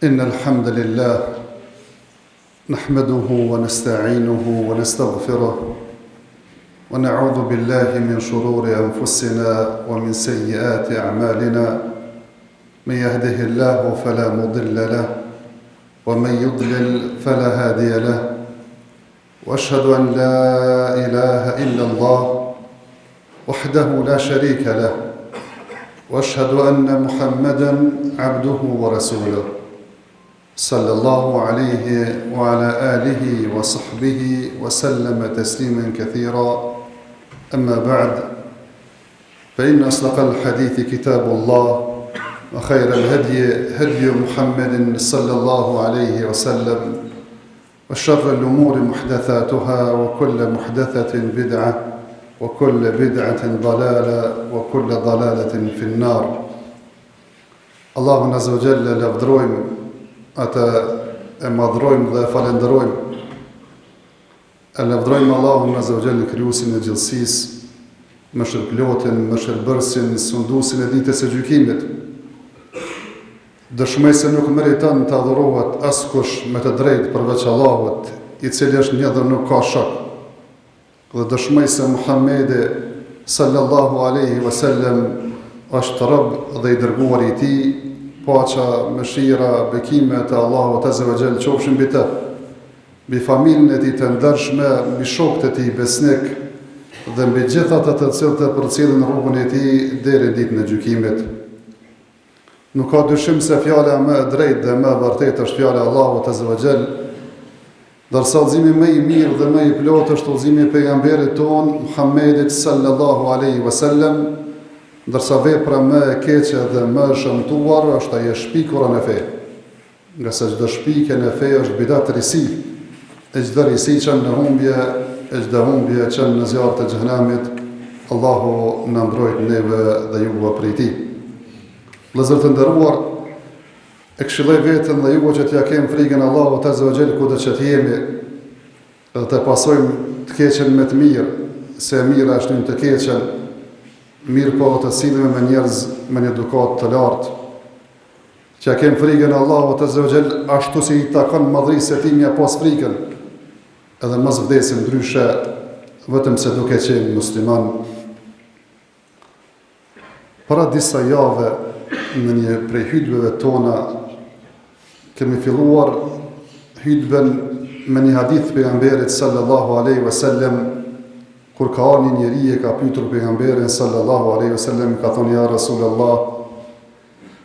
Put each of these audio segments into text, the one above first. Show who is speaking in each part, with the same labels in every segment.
Speaker 1: إن الحمد لله نحمده ونستعينه ونستغفره ونعوذ بالله من شرور أنفسنا ومن سيئات أعمالنا من يهده الله فلا مضل له ومن يضلل فلا هادي له وأشهد أن لا إله إلا الله وحده لا شريك له وأشهد أن محمدًا عبده ورسوله صلى الله عليه وعلى آله وصحبه وسلم تسليما كثيرا أما بعد فإن أصدق الحديث كتاب الله وخير الهدي هدي محمد صلى الله عليه وسلم وشر الأمور محدثاتها وكل محدثة بدعة وكل بدعة ضلالة وكل ضلالة في النار. Allahun Azza wa Jalla lavdrojmë, ata e madhrojmë dhe falenderojmë. E lavdrojmë Allahun Azza wa Jalla, krijuesin e gjithësisë, mëshirëplotin, mëshirbërësin, sunduesin e ditës së gjykimit. Dëshmoj se nuk meriton të adhurohet askush me të drejtë përveç Allahut, i cili është një dhe nuk ka shok. Dhe dëshmoj se Muhammedi sallallahu alaihi wasallam është Rabb dhe i dërguari i tij, paqja, mëshira, bekimet e Allahut Azza wa Jall qofshin mbi të, mbi familjen e tij të ndershme, mbi shokët e tij besnik dhe mbi gjithë ata të cilët e përcjellin rrugën e tij deri në ditën e gjykimit. Nuk ka dyshim se fjala më e drejtë dhe më e vërtetë është fjala e Allahut Azza wa Jall, dërsa udhëzimi më i mirë dhe më i plotë është udhëzimi i pejgamberit ton Muhammedit sallallahu alaihi wasallam, ndërsa vepra më e keqe dhe më e shëmtuar është ajo shpikura në fe. Nga se çdo shpikje në fe është bidat risi, e çdo risi çon në humbje, e çdo humbje çon në zjarr të xhenamit. Allahu na mbrojt neve dhe juve prej tij. Vëllezër të nderuar, e këshilloj veten dhe juve që t'ja kem frikën Allahut Azza wa Jall kudo që t'jemi, dhe të pasojmë të keqen me të mirë, se mira është një të keqen, mirë po të sillim me njerëz me një edukat të lartë, që ja kem frikën Allahut Azza wa Jall ashtu si i takon madhrisë së tij me pas frikën, edhe mos vdesim ndryshe vetëm se duke qenë musliman. Para disa jave në një prej hutbeve tona kemi filluar hutben me një hadith pejgamberit sallallahu alaihi wasallam, kur ka ardhur një njeri e ka pyetur pejgamberin sallallahu alaihi wasallam, ka thonë: ja Rasulullah,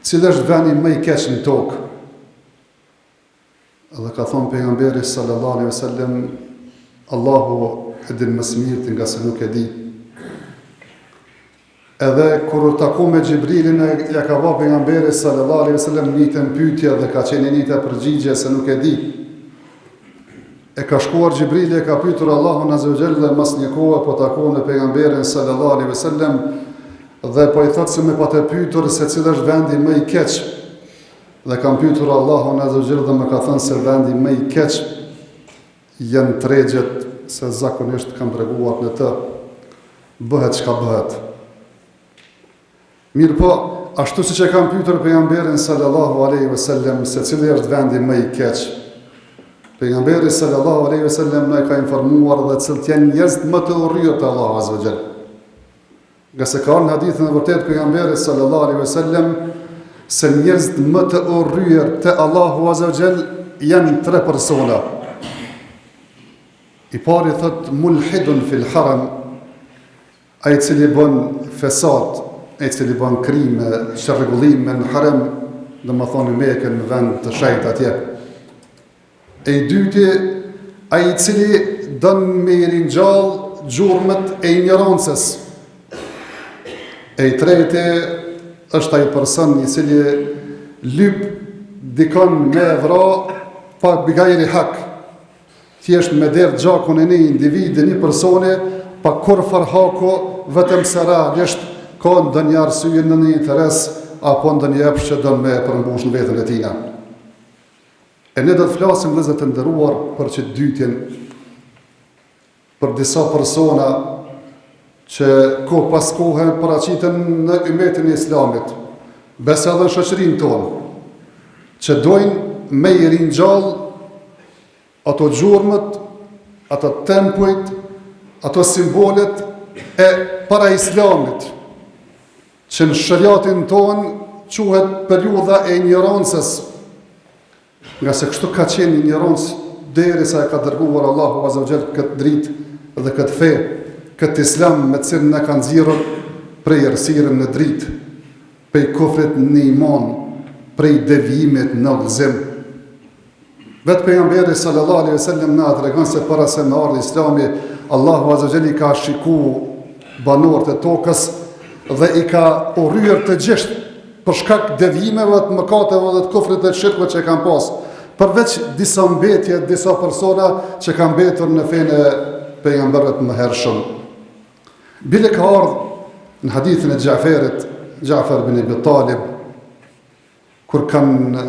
Speaker 1: cili është vendi më i keq në tokë? Dhe ka thonë pejgamberi sallallahu alaihi wasallam: Allahu e din më së miri nga se nuk e di. Edhe kur u taku me Xhibrilin, ja ka vënë pejgamberi sallallahu alaihi wasallam njëtën pyetje dhe ka qenë njëta përgjigje se nuk e di. E ka shkuar Xhibrili e ka pyetur Allahun Azza wa Jalla dhe mas një kohë po takuan me pejgamberin sallallahu alaihi wasallam dhe po i thotë se më pa të pyetur se cili është vendi më i keq. Dhe kam pyetur Allahun Azza wa Jalla dhe më ka thënë se vendi më i keq janë tregjet, se zakonisht kam treguar në të bëhet çka bëhet. Mirë po, ashtu si që kam pyetur pejgamberin sallallahu alaihi wasallam se cili është vendi më i keq, pejgamberi sallallahu alaihi wasallam na ka informuar dhe cilët janë njerëzit më të urryer te Allahu Azza wa Jall. Nga se ka në hadithin e vërtet pejgamberi sallallahu alaihi wasallam se njerëzit më të urryer te Allahu Azza wa Jall janë 3 persona. I pari thot mulhidun fil haram, ai cili bën fesad, ai cili bën krime, çrregullime në harem, domethënë në Mekën, në vend të shenjtë atje. E i dyti, ai i cili don me ringjall gjurmët e ignorancës. E i treti është ai person i cili lyp dikon me vra pa bigajri hak. Thjesht me der gjakun e një individi, një personi, pa kur farhako, vetëm se realisht ka ndonjë arsye në një interes apo ndonjë epsh që don me përmbush në veten e tina. E ne do të flasim vëllezër të nderuar për që dytjen, për disa persona që kohë pas kohë paraqiten në umetin e Islamit, besa dhe në shoqërinë tonë, që dojnë me I rinjallë ato gjurmët, ato tempujt, ato simbolet e para islamit, që në shariatin tonë quhet periudha e ignorancës, nga se kështu ka qenë ignorancë derisa e ka dërguar Allahu Azza wa Jall këtë dritë dhe këtë fe, këtë islam me cilën ne kanë nxjerrur prej errësirën në dritë, prej kufrit në iman, prej devijimit në udhëzim. Vetë pejgamberi sallallahu alaihi wasallam na tregon se para se me ardhi Islami, Allahu Azza wa Jall I ka shikuar banorët e tokës dhe I ka urryer të gjithë për shkak devijimeve të mëkateve dhe të kufrit dhe të shirkut që kanë pas, përveç disa mbetje, disa persona që kanë mbetur në fenë e pejgamberëve të mëhershëm. Bile ka ardhur në hadithin e Ja'far bin Abi Talib, kur kanë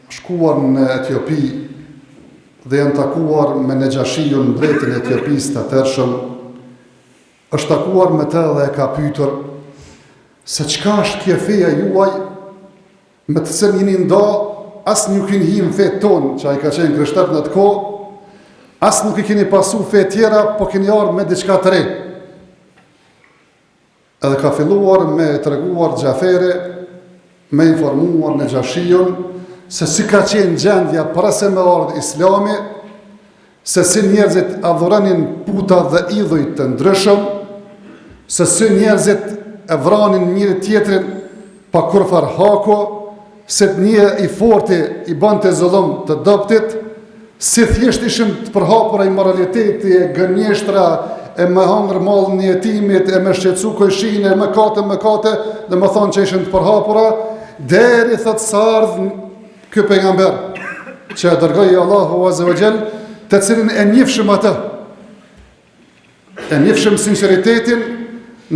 Speaker 1: shkuar në Etiopi dhe janë takuar me Nejashijun, mbretin e Etiopisë të atërshëm, është takuar me të dhe e ka pyetur se çka është kjo feja juaj me të cilën jeni nda, as nuk keni hi në fetë tonë, që ai ka qenë krishter në atë kohë, as nuk I keni pasu fe tjera, po keni ardhur me diçka të re. Edhe ka filluar me treguar Ja'feri, me informuar Nejashijun se si ka qenë gjendja para se me ardhë Islami, se si njerëzit adhuronin puta dhe idhuj të ndryshëm, se si njerëzit e vranin njëri tjetrin pa kurfar hako, se të një I forti I bante zullum të doptit, si thjesht ishim të përhapura I moraliteti, e gënjeshtra, e me hangër mallën e jetimit, e me shqetësu kojshine, e me kate, dhe me thonë që ishim të përhapura, deri thot sa ardhë ky pejgamber, që e dërgoi Allahu Azza wa Jall, të cilin e njifshim atë, e njifshim sinceritetin,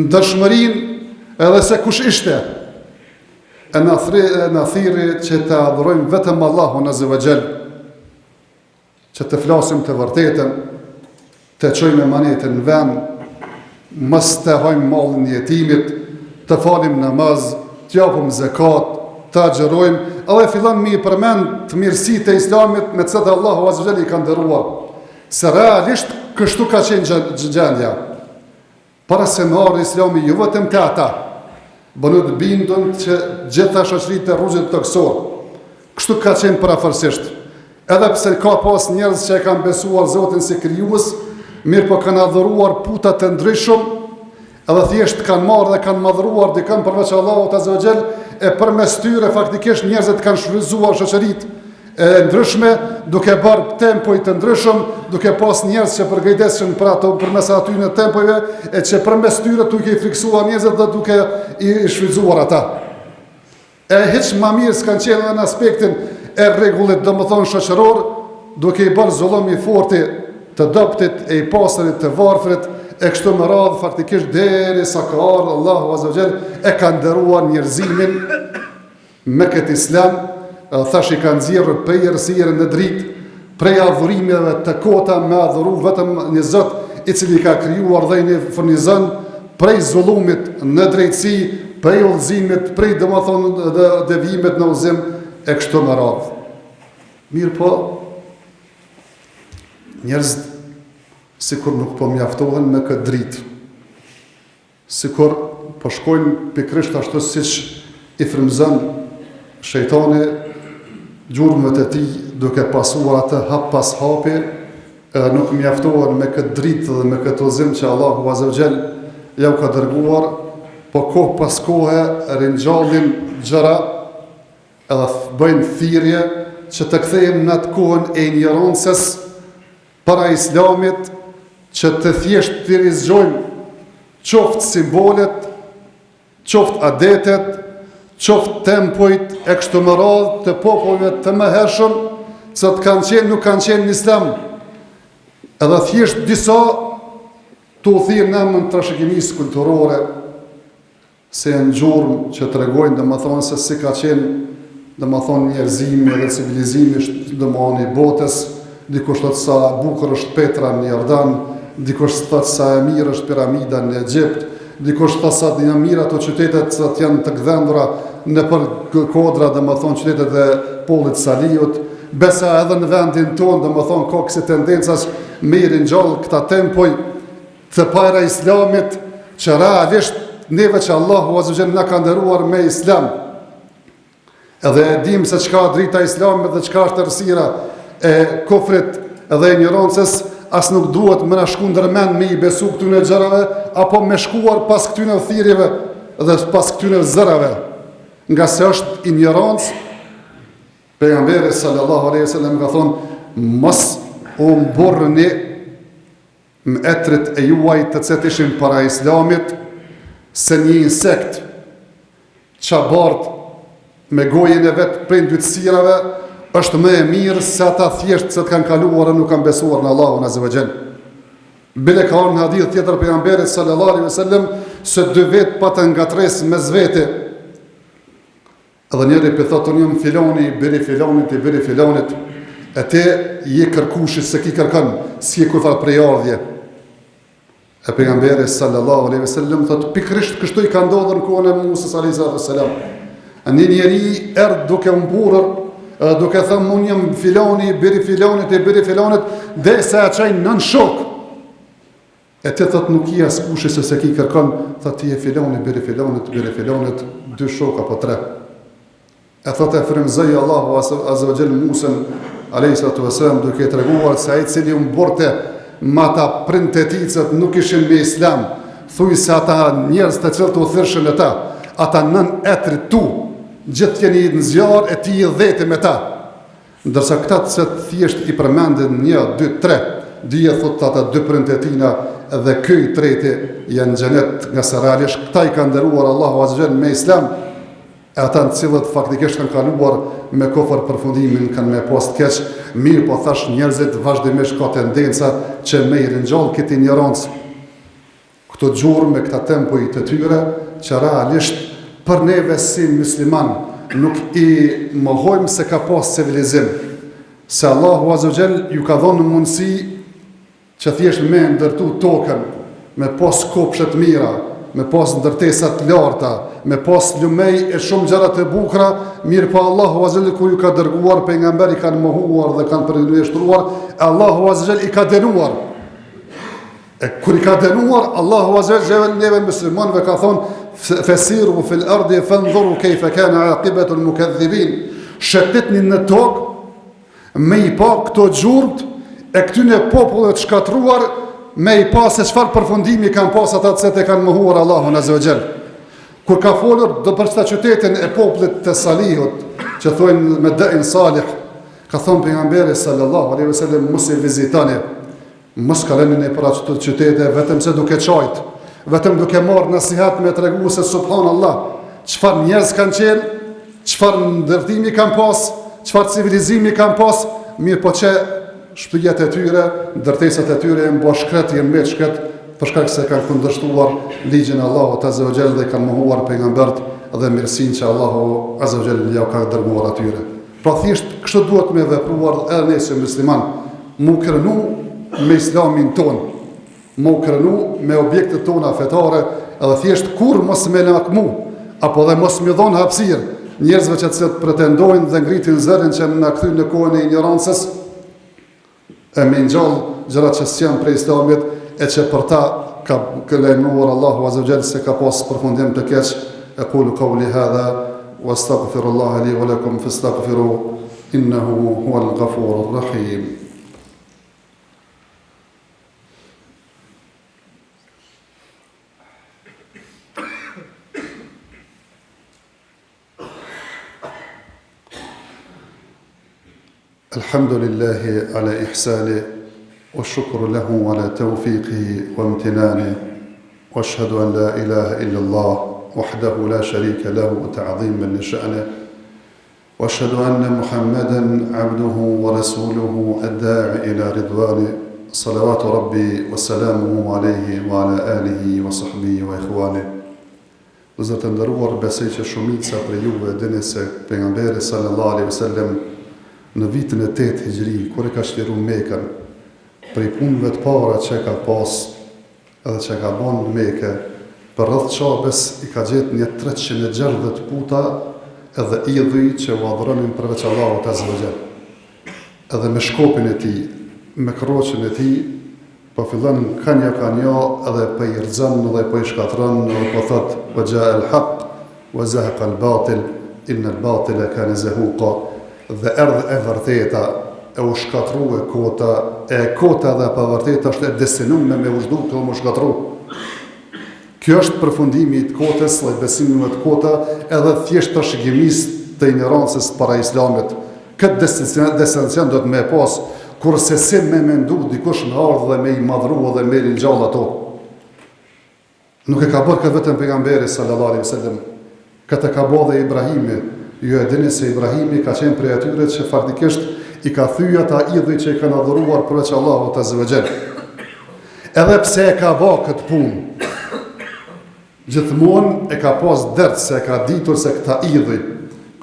Speaker 1: ndërshmërinë, edhe se kush ishte, e na thiri që të adhurojmë vetëm Allahun Azza wa Jall, që të flasim të vërtetën, të çojmë emanetin në vend, mos të hajmë mallin e jetimit, të falim namaz, të japim zakat, të agjerojmë, edhe fillon me I përmend të mirësitë e Islamit me të cilat Allahu Azza wa Jall I ka nderuar. Se realisht kështu ka qenë gjendja. Para se me ardhi Islami, jo vetëm te ata, bënut bindun që gjitha shoqëritë e rrugës toksor. Kështu ka qenë parafërsisht. Edhe pse ka pas njerëz që e kanë besuar Zotin si krijues, mirë po kanë adhuruar puta të ndryshëm, edhe thjesht kanë marrë dhe kanë madhruar dikën përveç Allahut Azza wa Jall, e përmes tyre faktikisht njerëzit kanë shfrytzuar shoqëritë e ndryshme, duke bërë tempoj të ndryshëm, duke pas njerëz që përgëjdeshin për ato përmes atyre tempojve, e që përmes tyre duke I friksuar njerëzit dhe duke I shfrytzuar ata. E hiç më mirë s'kanë qenë në aspektin e rregullit, domethënë shoqëror, duke I bërë zullum I forti të doptit, e I pastrit të varfrit, e kështu me radhë faktikisht deri sa ka ardhur Allahu Azza wa Jall, e ka nderuar njerëzimin me këtë islam, thash I ka nxjerrur prej errësirën në dritë, prej adhurimeve të kota me adhuru vetëm një Zot I cili ka krijuar dhe I furnizon, prej zullumit në drejtësi, prej udhëzimit, prej domethënë devijimit në udhëzim, e kështu me radhë. Mirë po, njerëzit sikur nuk po mjaftohen me këtë dritë, sikur po shkojnë pikrisht ashtu siç I frymëzon shejtani gjurmët e tij, duke pasuar atë hap pas hapi, edhe nuk mjaftohen me këtë dritë dhe me këtë udhëzim që Allahu Azza wa Jall ja u ka dërguar, po kohë pas kohe ringjallin gjëra, edhe bëjnë thirrje që të kthehemi në atë kohën e ignorancës para Islamit, që të thjesht të rizgjojmë qoftë simbolet, qoftë adetet, qoftë tempojt e kështu me radhë të popujve të mëhershëm, që të kanë qenë, nuk kanë qenë në Islam. Edhe thjesht disa të u thirrë në emër të trashëgimisë kulturore, se janë gjurmë që tregojnë domethënë se si ka qenë domethënë njerëzimi dhe civilizimi domani I botës, dikush thotë sa bukur është Petra në Jordan, dikush thotë sa e mirë është piramida në Egjipt, dikush thotë sa janë mirë ato qytetet që janë të gdhendura nëpër kodra, domethënë qytetet e popullit Saliut, besa edhe në vendin tonë, dhe më thonë ka kësi tendencas mirin gjallë këta tempoj të para islamit, që realisht neve që Allahu Azza na ka ndëruar me islam, edhe e dim se çka drita islamit dhe çka është errësira e kufrit edhe ignorancës, as nuk duhet më na shku ndërmend me i besu këtyne gjërave, apo me shkuar pas këtyne thirrjeve dhe pas këtyne zërave, nga se është ignorancë. Pejgamberi sallallahu alaihi wasallam ka thonë, mos u mburrni me etrit e juaj të cilët ishin para islamit, se një insekt çabart me gojen e vet prej ndytësirave është më e mirë se ata thjesht se të kanë kaluar e nuk kanë besuar në Allahun Azza wa Jall. Bile ka në hadith tjetër pejgamberit sallallahu alaihi wasallam se dy vet pa të ngatres mes vete. Edhe njëri për thotë unë jam filoni, bëri filonit, i bëri filonit, e te je kërkushit se ki kërkan, si e kufar prej ardhje. E pejgamberi sallallahu alaihi wasallam thotë pikrisht kështu i ka ndodhur në kohën e Musës alaihi salam. Një njeri erdh duke mburrë, duke thënë unë jam filoni, bëri filonit, i bëri filonit, dhe se a qaj nën shok. E te thotë nuk i askushi se ki kërkan, thotë ti e filoni, bëri filonit, dy shok apo tre. E thotë e frymëzoi Allahu Azza wa Jall Musën alayhi salatu wasalam duke treguar se ai cili u mburte me ata prindët e tij që nuk ishin me islam, thuaj se ata njerëz të cilët u thirrshën ata, ata nën etrit tu, gjithë jeni në zjarr e ti i dheti me ta. Ndërsa këta që thjesht i përmendën 1, 2, 3, dije thotë ata dy prindët e tina dhe ky i treti janë në xhenet, nga se realisht këta i ka nderuar Allahu Azza wa Jall me islam. E ata në cilët faktikisht kanë kaluar me kofër përfundimin, kanë me pas të keq, mirë po thash njerëzit vazhdimisht ka tendenca që me i ringjall këtë ignorancë. Këto gjurë me këta tempuj të tyre, që realisht për neve si musliman nuk i mohojmë se ka pas civilizim, se Allahu Azza wa Jall ju ka dhënë mundësi që thjesht me ndërtu tokën, me pas kopshet mira, me pas ndërtesat larta, me pas lumej e shumë gjëra të bukura, mirë pa Allahu Azza wa Jall kur ju ka dërguar pejgamber i kanë mohuar dhe kanë përndështruar, Allahu Azza wa Jall i ka dënuar. E kur i ka dënuar, Allahu Azza wa Jall neve muslimanëve ka thonë fesiru fil ardi fanzuru kayfa kana aqibatu al-mukaththibin. Shëtitni në tokë me i pa këto gjurmt e këtyne popullëve të shkatruar, me i pas se çfarë përfundimi kanë pas ata që e kanë mohuar Allahun Azza wa Jall. Kur ka folur do për çta qytetin e popullit të Salihut, që thonë me da'in Salih, ka thonë pejgamberi sallallahu alaihi wasallam mos e vizitoni, mos kaleni në para të qytete vetëm se duke çajt, vetëm duke marrë nasihat me tregu se subhanallah, çfarë njerëz kanë qenë, çfarë ndërtimi kanë pas, çfarë civilizimi kanë pas, mirë po që shtëpiat e tyre, ndërtesat e tyre janë bashkret, janë me shkret, për shkak se kanë kundërshtuar ligjin e Allahut Azza wa Jall dhe kanë mohuar pejgambert dhe mirësinë që Allahu Azza wa Jall ja ka dërguar atyre. Pra thjesht kështu duhet me vepruar edhe ne si musliman, mu krenu me islamin ton, mu krenu me objektet tona fetare, edhe thjesht kur mos me lakmu, apo dhe mos me dhon hapësirë njerëzve që pretendojnë dhe ngritin zërin që na kthyn në kohën e ignorancës, e me ngjall gjërat që s'janë prej islamit, e që për ta ka lajmëruar Allahu Azza wa Jall se ka pas përfundim të keq. Aqulu qawli hadha wa astaghfirullaha li wa lakum fastaghfiru innahu huwal ghafurur rahim. Alhamdulillahi ala ihsani والشكر له على توفيقه وامتنانه واشهد ان لا اله الا الله وحده لا شريك له تعظيما لشأنه واشهد ان محمدا عبده ورسوله الداعي الى رضوانه صلوات ربي وسلامه عليه وعلى اله وصحبه واخوانه. Zot të nderuar, besoj që shumica prej juve dini se pejgamberi sallallahu alaihi wasallam në vitin e 8 Hijri, kur e ka shtruar Mekën, prej punëve të para që ka pas edhe që ka bon në Mekë, për rreth Qabes i ka gjetë një 360 puta edhe idhuj që u adhuronin përveç Allahut azza wa jall. Edhe me shkopin e tij, me kroqin e tij, po fillon kanja edhe po i rrezon dhe po i shkatron dhe po thot wa jaa al-haq wa zahaqa al-batil inna al-batila kana zahuqa. Dhe erdhë e vërteta, e u shkatrua kota, e kota dhe pa vërteta është e destinuar me u zhdu të më shkatru. Kjo është përfundimi i të kotës dhe besimit të kota edhe thjesht të shëgimis të ignorancës para islamit. Këtë destinacion do të me pas, kurse si me mendu dikush me ardhë dhe me i madhru dhe me i rinjallë ato. Nuk e ka bërë këtë vetëm pejgamberi sallallahu alaihi wasallam, këtë ka bërë dhe Ibrahimi. Ju e dini se Ibrahimi ka qenë prej atyre që faktikisht i ka thyja ata idhuj që i kanë adhuruar përveç Allahut azza wa jall. Edhe pse e ka bërë këtë punë, gjithmonë e ka pas dert se e ka ditur se këta idhuj,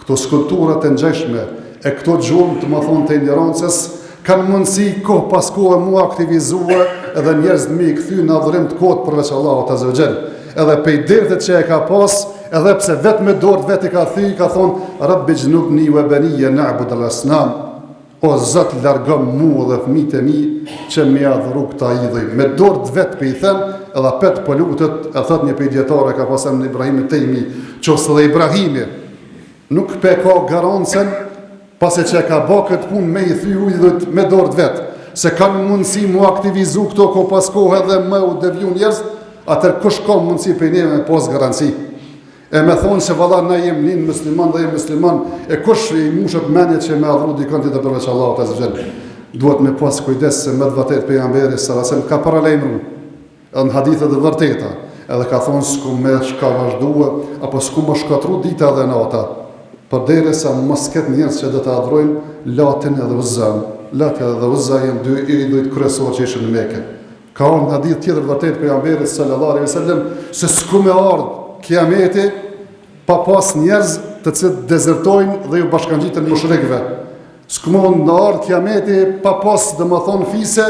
Speaker 1: këto skulpturat e ngjeshme, e këto gjumë të më thonë të ignorancës, kanë mundësi kohë pas kohë mu aktivizua edhe njerëz me i kthy në adhurim të kotë përveç Allahut azza wa jall. Edhe pej dertet që e ka pas, edhe pse vetë me dorët vetë i ka thy, ka thonë Rabbi gjnubni wa baniyya na'bud al-asnam. O Zot, largom mu dhe fëmijët e mi që me adhuru këta idhuj. Me dorët vetë pe i them, edhe pet po lutet, e thot një pejdietare ka pasur në Ibrahim Tejmi, qofse dhe Ibrahimi nuk pe ka garancën pasi që ka bë këtë punë me i thy idhujt me dorët vetë, se kanë mundësi mu aktivizu këto ko pas kohë edhe me u deviju njerëz, atër kush ka mundësi për neve me pos garanci. E me thonë që valla na jem linë musliman dhe jem musliman, e kush i mushët menje që me adhru dikon të përveç Allahut azza wa jall. Duhet me pas kujdes se me të vërtet pejgamberi sallallahu alaihi wasallam ka paralajmëruar edhe në hadithe të vërteta, edhe ka thonë s'ku me shka vazhdua, apo s'ku më shkatru dita dhe nata, përderisa mos ketë njerëz që do të adhrojnë Latin edhe Uzzan. Lati edhe Uzza janë dy idhujt kryesorë që ishin në Mekë. Ka në hadith tjetër vërtet pejgamberit sallallahu alaihi wasallam se s'ku me ardh kiameti pa pas njerëz të cilët dezertojnë dhe ju bashkangjiten mushrikëve. S'ku mund në ardh kiameti pa pas domethënë fise,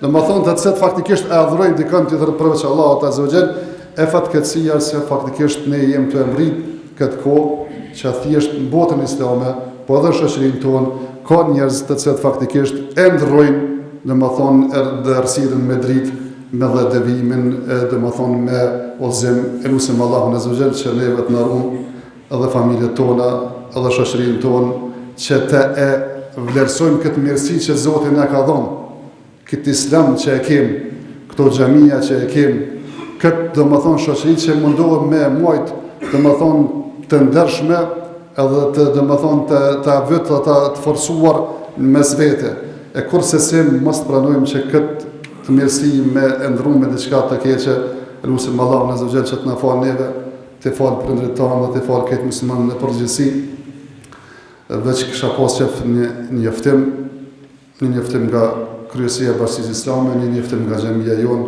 Speaker 1: domethënë të cilët faktikisht e adhurojnë dikën tjetër përveç Allahut azza wa jall, e fatkeqësia se faktikisht ne jemi të mbrit këtë kohë që thjesht në botën islame, po edhe në shoqërinë tonë ka njerëz të cilët faktikisht e ndrojnë, domethënë errësirën me dritë, me dhe devimin, domethënë me udhëzim, elusim Allahun azza wa jall që neve të na ruaj edhe familjet tona, edhe shoqërinë tonë, që të e vlerësojmë këtë mirësi që Zoti na ka dhënë, këtë islam që e kemi, këto xhamia që e kemi, këtë domethënë shoqëri që mundohem me majt, domethënë të ndershme, edhe të domethënë të vetë të forcuar mes vete. E kurse se mos pranojmë që këtë të mirësi me ndru me diçka të keqe, lutim Allahun azza wa jall që të na fal neve, të fal prindërit tanë dhe të fal këtë musliman në përgjithësi. Veç kisha pas qef një njoftim nga kryesia e Bashkisë Islame, një njoftim nga xhamia jonë.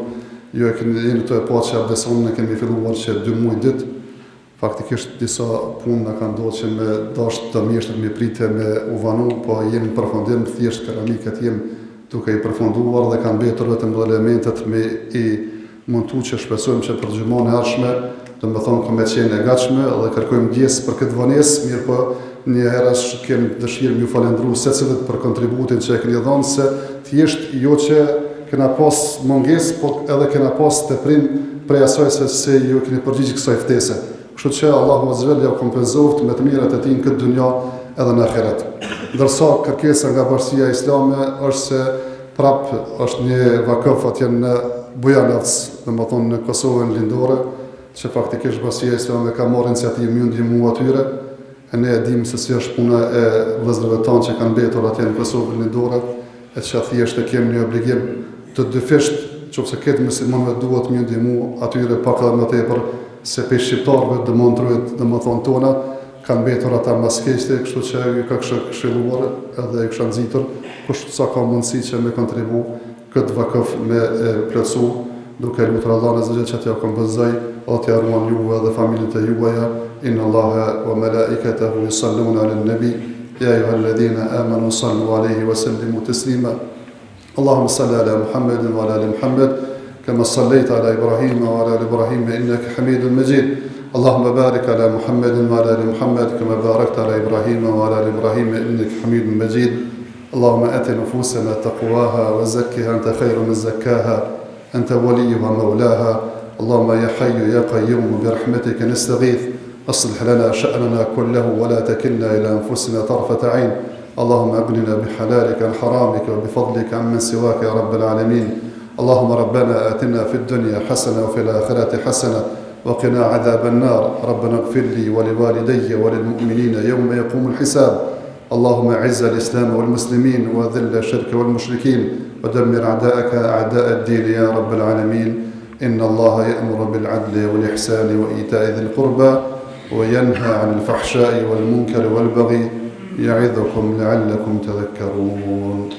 Speaker 1: Jo e keni jeni të e pa që abdeson, ne kemi filluar që 2 muaj ditë. Faktikisht disa punë na kanë ndodhur që me dashur të mjeshtër me pritje me u vanu, po jemi në përfundim thjesht keramikët jemi duke i përfunduar dhe kanë mbetur vetëm elementet me i montu që shpresojmë që për gjumon e ardhshme, domethënë komë qenë e gatshme dhe kërkojmë ndjesë për këtë vonesë, mirë po një herësh kemi dëshirë m'ju falendru secilit për kontributin që e keni dhënë, se thjesht jo që kena pas mungesë, po edhe kena pas teprim prej asaj se ju keni përgjigjë kësaj ftese. Kështu që Allahu azza wa jalla ju kompenzoft me të mirat e tij në këtë dunja edhe në ahiret. Ndërsa kërkesa nga Bashkia Islame është se prap është një vakëf atje në Bujanovac, domethënë në Kosovën lindore, që faktikisht Bashkia Islame ka marrë iniciativë më ndihmu atyre. E ne e dimë se si është puna e vëllezërve tanë që kanë mbetur atje në Kosovën lindore, e që thjesht e kemi një obligim të dyfisht, qofse këtë muslimanëve duhet më ndihmu atyre pak edhe më tepër se pe shqiptarëve demontrohet domethënë tona kanë mbetur ata maskeqte, kështu që ju ka këshilluar edhe e kisha nxitur kush sa ka mundësi që me kontribu këtë vakëf me plotsu, duke lutur Allahun azza wa jalla që t'ja kompenzoj, o t'ja ruan juve dhe familjet e juaja. Inna Allaha wa malaikatahu yusalluna 'alan nabi ya ayyuhalladhina amanu sallu 'alayhi wa sallimu taslima. Allahumma salli ala Muhammadin wa ala ali Muhammad كما صليت على إبراهيم وعلى آل إبراهيم إنك حميد مجيد اللهم بارك على محمد وعلى آل محمد كما باركت على إبراهيم وعلى آل إبراهيم إنك حميد مجيد. اللهم آت نفوسنا تقواها وزكها أنت خير من زكاها أنت وليها مولاها. اللهم يا حي يا قيوم برحمتك نستغيث أصلح لنا شأننا كله ولا تكلنا إلى أنفسنا طرفة عين. اللهم أغننا بحلالك عن حرامك وبفضلك عمن سواك يا رب العالمين. اللهم ربنا آتنا في الدنيا حسنة وفي الآخرة حسنة وقنا عذاب النار. ربنا اغفر لي ولوالدي وللمؤمنين يوم يقوم الحساب. اللهم أعز الإسلام والمسلمين وذل الشرك والمشركين ودمر أعداءك أعداء الدين يا رب العالمين. إن الله يأمر بالعدل والإحسان وإيتاء ذي القربى وينهى عن الفحشاء والمنكر والبغي يعظكم لعلكم تذكرون.